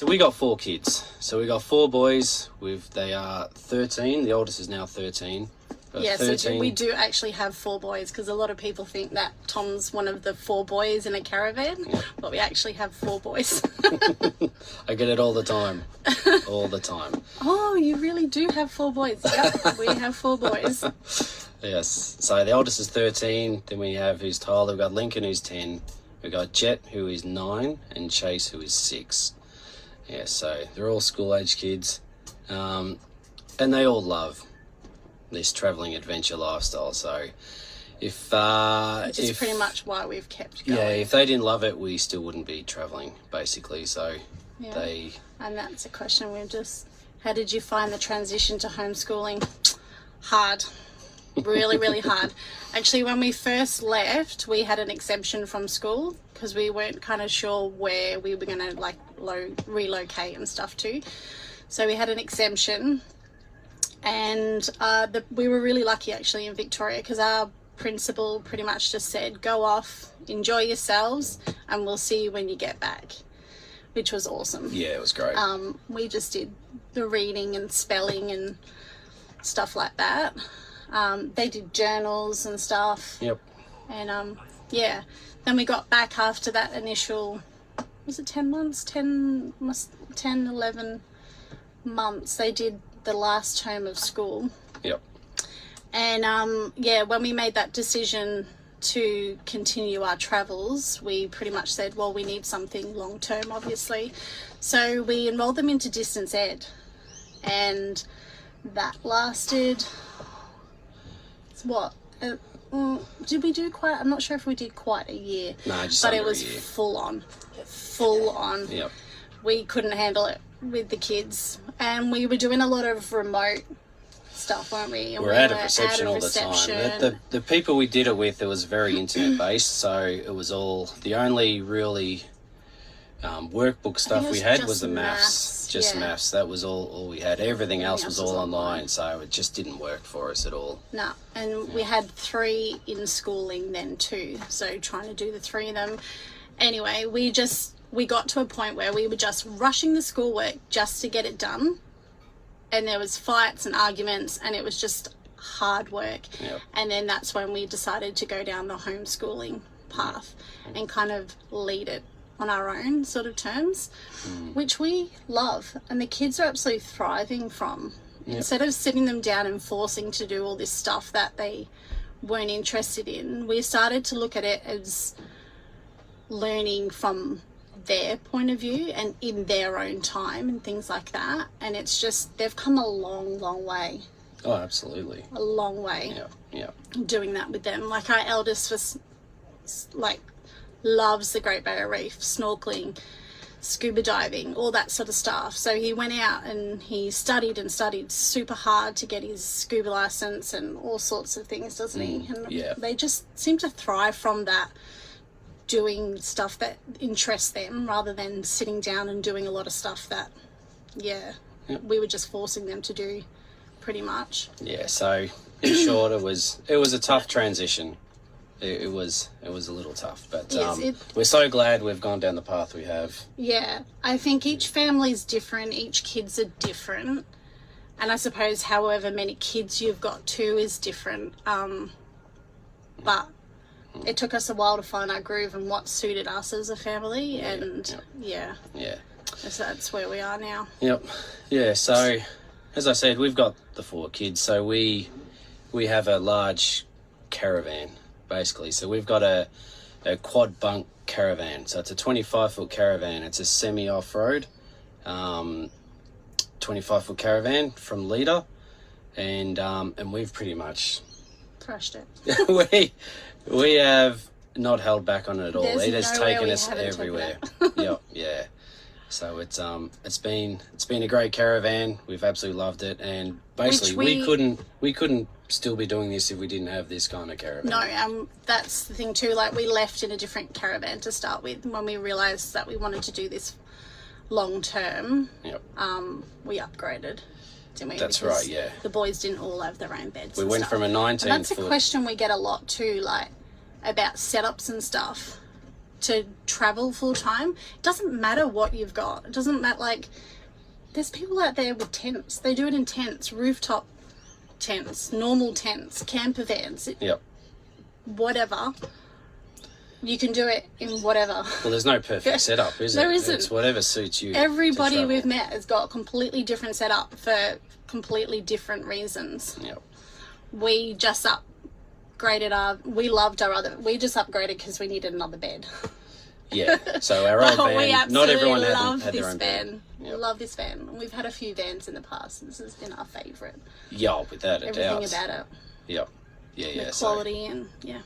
we got 4 kids. So we got 4 boys. They are 13. The oldest is now 13. Yeah, 13. So we do actually have 4 boys, because a lot of people think that Tom's one of the 4 boys in a caravan, but we actually have 4 boys. I get it all the time. All the time. Oh, you really do have 4 boys. Yep, we have 4 boys. Yes. So the oldest is 13. Then we have who's Tyler. We've got Lincoln, who's 10. We've got Jett, who is 9, and Chase, who is 6. Yeah, so they're all school-age kids. And they all love this travelling adventure lifestyle. So which is pretty much why we've kept going. Yeah, if they didn't love it, we still wouldn't be travelling, basically. So and that's a question how did you find the transition to homeschooling? Hard. Really, really hard. Actually, when we first left, we had an exemption from school because we weren't kind of sure where we were going to relocate and stuff to. So we had an exemption, and we were really lucky actually in Victoria, because our principal pretty much just said, go off, enjoy yourselves, and we'll see you when you get back, which was awesome. Yeah, it was great. We just did the reading and spelling and stuff like that. They did journals and stuff. Yep. And then we got back after that initial, was it 10 months? 10, 11 months. They did the last term of school. Yep. And when we made that decision to continue our travels, we pretty much said, well, we need something long term, obviously. So we enrolled them into distance ed, and that lasted did we do quite, I'm not sure if we did quite a year. No, just but under it was a year. full on. Yep. We couldn't handle it with the kids, and we were doing a lot of remote stuff, weren't we? And we're out of reception all the time. The people we did it with, it was very internet based, so it was all, the only really workbook stuff we had was the maths. Maths. That was all we had. Everything else was all online, so it just didn't work for us at all. No, and we had 3 in schooling then too, so trying to do the 3 of them. Anyway, we got to a point where we were just rushing the schoolwork just to get it done, and there was fights and arguments, and it was just hard work. Yep. And then that's when we decided to go down the homeschooling path and kind of lead it on our own sort of terms, which we love, and the kids are absolutely thriving from. Yep. Instead of sitting them down and forcing to do all this stuff that they weren't interested in, we started to look at it as learning from their point of view and in their own time and things like that. And it's just, they've come a long way. Oh, absolutely. A long way. Yeah. Doing that with them. Like our eldest was loves the Great Barrier Reef, snorkeling, scuba diving, all that sort of stuff. So he went out and he studied super hard to get his scuba license and all sorts of things, doesn't he? And they just seem to thrive from that, doing stuff that interests them rather than sitting down and doing a lot of stuff that we were just forcing them to do pretty much. Yeah, so in short, it was a tough transition. It was a little tough, but we're so glad we've gone down the path we have. Yeah, I think each family's different, each kids are different, and I suppose however many kids you've got too is different, but it took us a while to find our groove and what suited us as a family, and so that's where we are now. Yep. Yeah, so as I said, we've got the 4 kids, so we have a large caravan, basically. So we've got a quad bunk caravan. So it's a 25-foot caravan. It's a semi-off-road 25-foot caravan from Leader, and we've pretty much crushed it. we have not held back on it at all. It has taken us everywhere. Yeah. So it's been a great caravan. We've absolutely loved it, and basically we couldn't still be doing this if we didn't have this kind of caravan. No, that's the thing too. Like, we left in a different caravan to start with when we realised that we wanted to do this long term. Yep. We upgraded. Didn't we? That's right. Yeah. The boys didn't all have their own beds. We went from a 19-foot. That's a question we get a lot too, like about setups and stuff. to travel full time, it doesn't matter what you've got. It doesn't matter, like, there's people out there with tents. They do it in tents, rooftop tents, normal tents, camper vans, Yep. whatever. You can do it in whatever. Well, there's no perfect setup, is There it? isn't. It's whatever suits you. Everybody we've met has got a completely different setup for completely different reasons. Yep. We just upgraded we just upgraded because we needed another bed. Yeah. So our old We van, not everyone love had their this own van. van. We love this van. We've had a few vans in the past. This has been our favourite. Yeah, without a doubt. Everything about it. Yep. Yeah, The yeah. quality and yeah.